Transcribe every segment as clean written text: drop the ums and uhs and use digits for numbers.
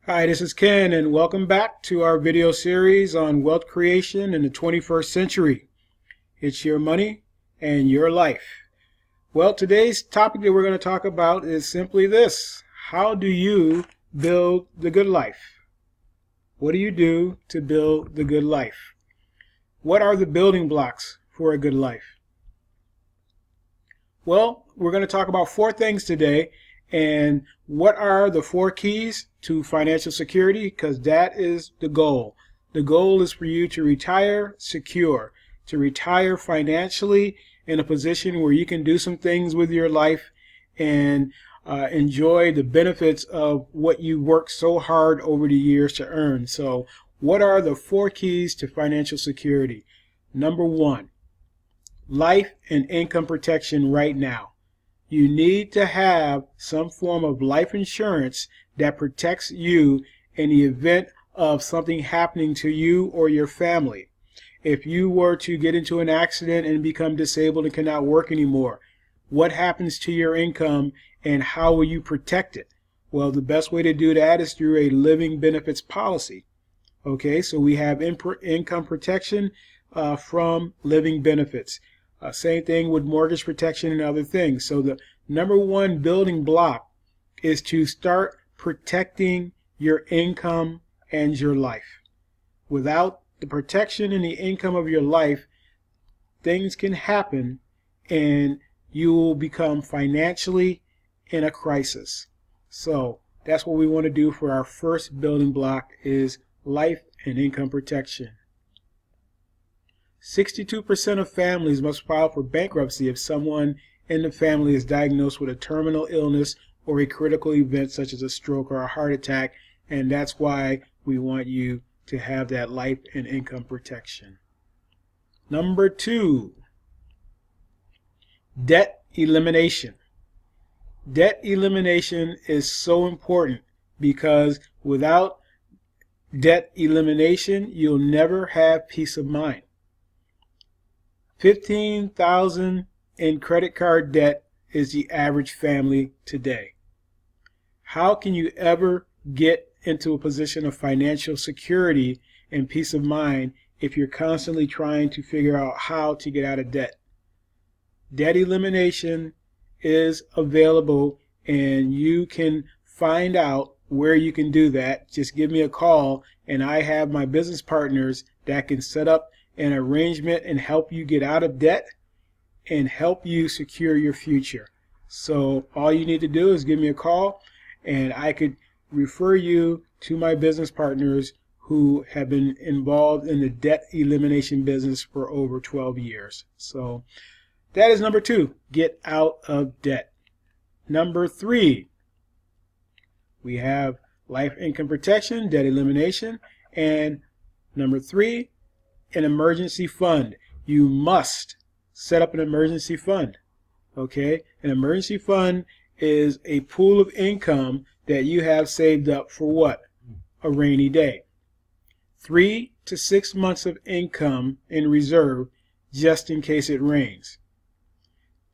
Hi, this is Ken, and welcome back to our video series on wealth creation in the 21st century. It's your money and your life. Well, today's topic that we're going to talk about is simply this. How do you build the good life? What do you do to build the good life? What are the building blocks for a good life? Well, we're going to talk about four things today. And what are the four keys to financial security? Because that is the goal. The goal is for you to retire secure, to retire financially in a position where you can do some things with your life and enjoy the benefits of what you worked so hard over the years to earn. So what are the four keys to financial security? Number one, life and income protection right now. You need to have some form of life insurance that protects you in the event of something happening to you or your family. If you were to get into an accident and become disabled and cannot work anymore, what happens to your income and how will you protect it? Well, the best way to do that is through a living benefits policy. Okay, so we have income protection from living benefits. Same thing with mortgage protection and other things. So the number one building block is to start protecting your income and your life. Without the protection and the income of your life, things can happen and you will become financially in a crisis. So that's what we want to do for our first building block is life and income protection. 62% of families must file for bankruptcy if someone in the family is diagnosed with a terminal illness or a critical event such as a stroke or a heart attack, and that's why we want you to have that life and income protection. Number two, debt elimination. Debt elimination is so important because without debt elimination, you'll never have peace of mind. $15,000 in credit card debt is the average family today. How can you ever get into a position of financial security and peace of mind if you're constantly trying to figure out how to get out of debt? Debt elimination is available and you can find out where you can do that. Just give me a call and I have my business partners that can set up an arrangement and help you get out of debt and help you secure your future. So all you need to do is give me a call and I could refer you to my business partners who have been involved in the debt elimination business for over 12 years. So that is number two, get out of debt. Number three, we have life income protection, debt elimination, and number three, an emergency fund. You must set up an emergency fund. Okay? An emergency fund is a pool of income that you have saved up for what? A rainy day. 3 to 6 months of income in reserve just in case it rains.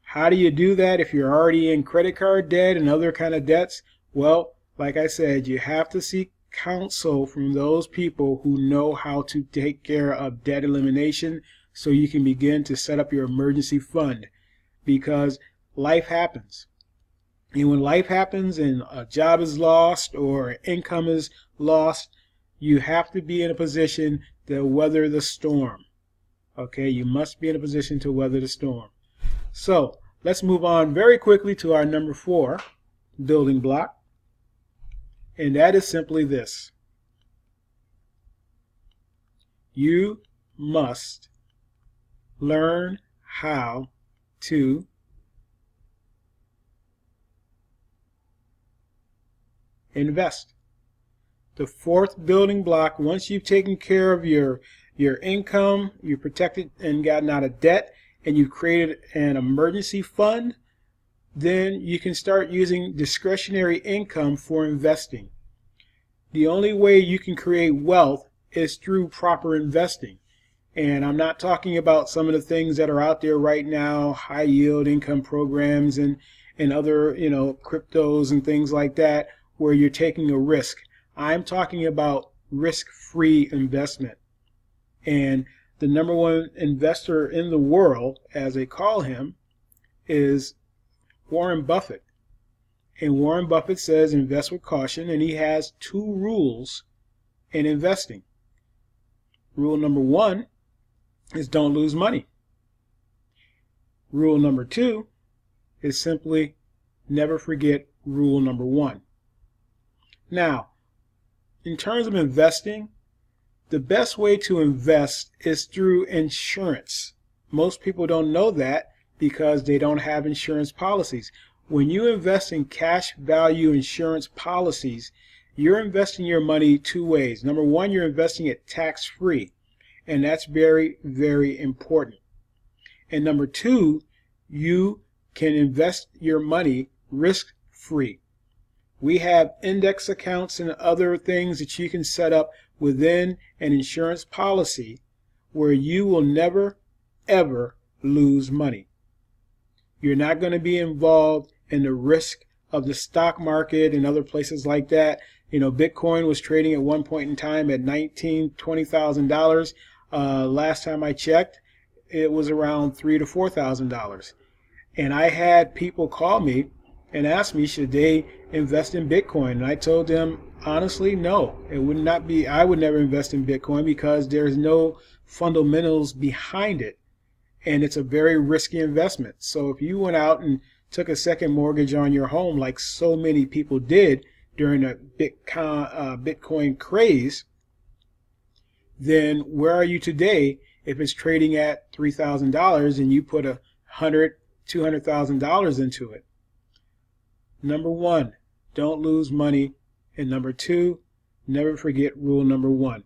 How do you do that if you're already in credit card debt and other kind of debts? Well, like I said, you have to seek counsel from those people who know how to take care of debt elimination so you can begin to set up your emergency fund, because life happens. And when life happens and a job is lost or income is lost, you have to be in a position to weather the storm. Okay, you must be in a position to weather the storm. So let's move on very quickly to our number four building block. And that is simply this. You must learn how to invest. The fourth building block, once you've taken care of your income, you've protected and gotten out of debt, and you've created an emergency fund, then you can start using discretionary income for investing. The only way you can create wealth is through proper investing. And I'm not talking about some of the things that are out there right now, high yield income programs and other, cryptos and things like that, where you're taking a risk. I'm talking about risk-free investment. And the number one investor in the world, as they call him, is Warren Buffett. And Warren Buffett says invest with caution, and he has 2 rules in investing. Rule number 1 is don't lose money. Rule number 2 is simply never forget rule number 1. Now, in terms of investing, the best way to invest is through insurance. Most people don't know that because they don't have insurance policies. When you invest in cash value insurance policies, you're investing your money 2 ways. Number 1, you're investing it tax-free, and that's very, very important. And number 2, you can invest your money risk-free. We have index accounts and other things that you can set up within an insurance policy where you will never, ever lose money. You're not going to be involved in the risk of the stock market and other places like that. You know, Bitcoin was trading at one point in time at $19,000, $20,000. Last time I checked, it was around $3,000 to $4,000. And I had people call me and ask me, should they invest in Bitcoin? And I told them, honestly, no. It would not be. I would never invest in Bitcoin because there's no fundamentals behind it, and it's a very risky investment. So if you went out and took a second mortgage on your home, like so many people did during the Bitcoin craze, then where are you today if it's trading at $3,000 and you put $100,000, $200,000 into it? Number 1, don't lose money. And number 2, never forget rule number 1.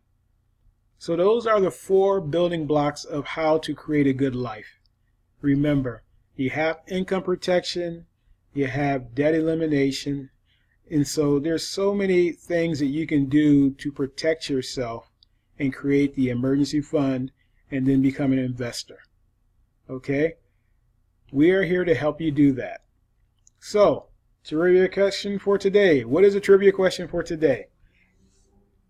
So those are the 4 building blocks of how to create a good life. Remember, you have income protection, you have debt elimination, and so there's so many things that you can do to protect yourself and create the emergency fund and then become an investor. Okay? We are here to help you do that. So, trivia question for today. What is a trivia question for today?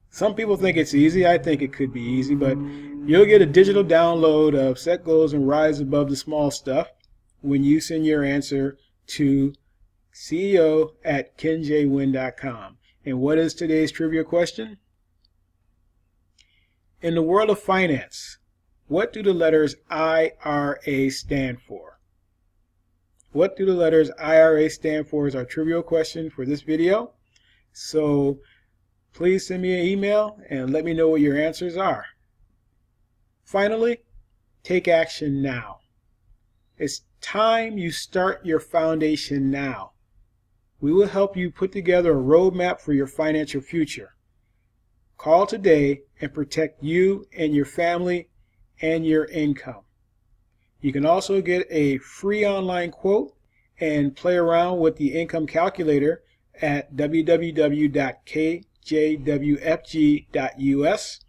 Some people think it's easy. I think it could be easy, but you'll get a digital download of Set Goals and Rise Above the Small Stuff when you send your answer to CEO@kenjwin.com. And what is today's trivia question? In the world of finance, what do the letters IRA stand for? What do the letters IRA stand for is our trivial question for this video. So please send me an email and let me know what your answers are. Finally, take action now. It's time you start your foundation now. We will help you put together a roadmap for your financial future. Call today and protect you and your family and your income. You can also get a free online quote and play around with the income calculator at www.kjwfg.us.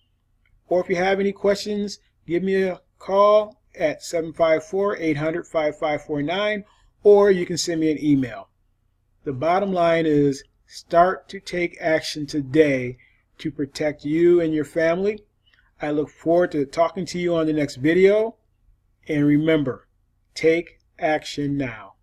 Or if you have any questions, give me a call at 754-800-5549, or you can send me an email. The bottom line is start to take action today to protect you and your family. I look forward to talking to you on the next video. And remember, take action now.